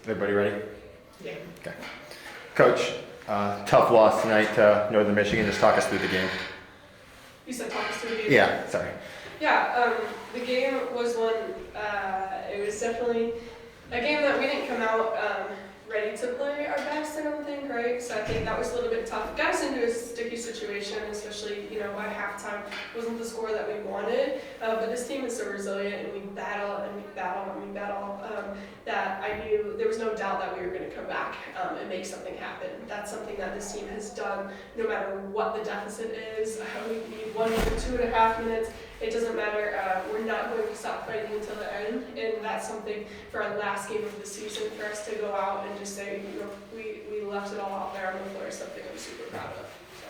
Everybody ready? Yeah. Okay. Coach, tough loss tonight to Northern Michigan. Just talk us through the game. You said talk us through the game? Yeah, sorry. Yeah, the game was one, it was definitely a game that we didn't come out ready to play our best, I don't think, right? So I think that was a little bit tough. Got us into a sticky situation, especially, by halftime. Wasn't the score that we wanted, but this team is so resilient, and we battle, that I knew there was no doubt that we were going to come back and make something happen. That's something that this team has done no matter what the deficit is. We need 1 minute, 2.5 minutes. It doesn't matter. We're not going to stop fighting until the end, and that's something for our last game of the season for us to go out and just say, we left it all out there on the floor. Something I'm super proud of. So.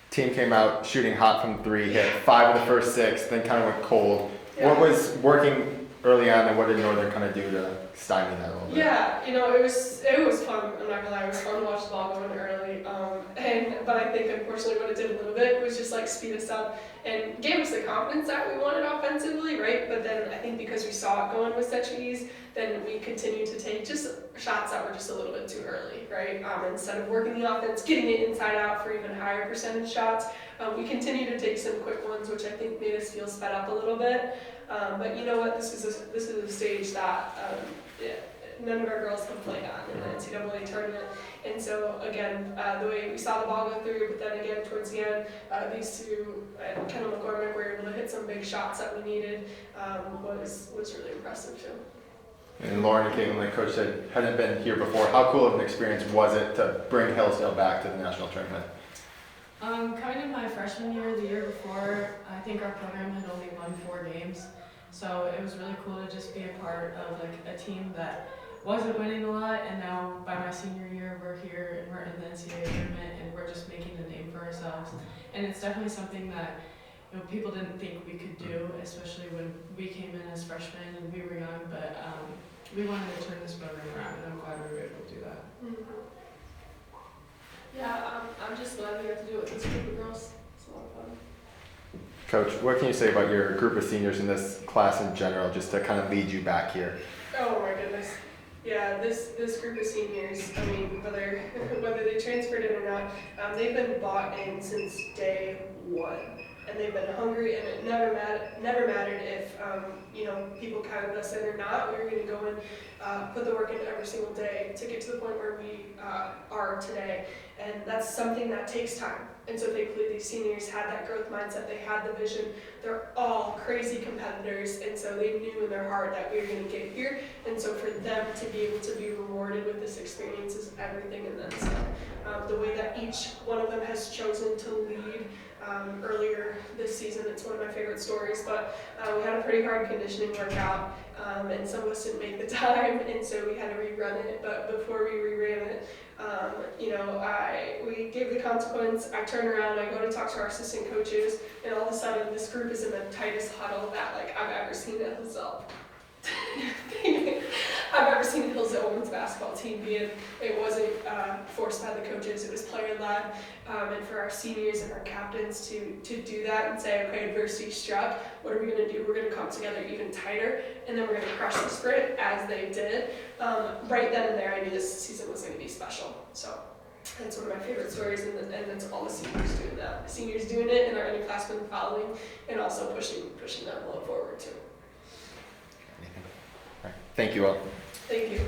Team came out shooting hot from three, hit 5 of the first 6, then kind of went cold. Yeah. What was working early on, and what did Northern kind of do to stymie that a little bit? Yeah, it was fun. I'm not gonna lie, it was fun to watch the ball going early. But I think unfortunately what it did a little bit was just like speed us up and gave us the confidence that we wanted offensively, right? But then I think because we saw it going with such ease, then we continued to take just shots that were just a little bit too early, right? Instead of working the offense, getting it inside out for even higher percentage shots, we continued to take some quick ones, which I think made us feel sped up a little bit. But you know what? This is a stage that none of our girls have played on in the NCAA tournament. And so again, the way we saw the ball go through, but then again towards the end, these two, Kendall McCormick, were able to hit some big shots that we needed. Was really impressive too. And Lauren and Caitlin, like Coach said, hadn't been here before. How cool of an experience was it to bring Hillsdale back to the national tournament? Coming in my freshman year, the year before, I think our program had only won 4 games. So it was really cool to just be a part of like a team that wasn't winning a lot, and now by my senior year we're here and we're in the NCAA tournament and we're just making a name for ourselves. And it's definitely something that people didn't think we could do, especially when we came in as freshmen and we were young, but we wanted to turn this program around, and I'm glad we were able to do that. Mm-hmm. Yeah, I'm just glad we got to do it with this group of girls. It's a lot of fun. Coach, what can you say about your group of seniors in this class in general, just to kind of lead you back here? Oh my goodness. Yeah, this group of seniors, I mean, whether they transferred in or not, they've been bought in since day one. And they've been hungry, and it never mattered if people counted us in or not. We were going to go and put the work in every single day to get to the point where we are today. And that's something that takes time. And so thankfully these seniors had that growth mindset, they had the vision. They're all crazy competitors, and so they knew in their heart that we were going to get here. And so for them to be able to be rewarded with this experience is everything and then some. The way that each one of them has chosen to lead earlier this season, it's one of my favorite stories, but we had a pretty hard conditioning workout, and some of us didn't make the time, and so we had to rerun it. But before we reran it, we gave the consequence. I turn around, I go to talk to our assistant coaches, and all of a sudden this group is in the tightest huddle that I've ever seen at Hillsdale. I've ever seen a Hillsdale women's basketball team be in. It wasn't forced by the coaches, it was player-led. And for our seniors and our captains to do that and say, okay, adversity struck, what are we going to do? We're going to come together even tighter, and then we're going to crush the sprint, as they did. Right then and there, I knew this season was going to be special. So that's one of my favorite stories, and that's all the seniors doing that. Seniors doing it, and our underclassmen following, and also pushing the envelope forward too. Thank you all. Thank you.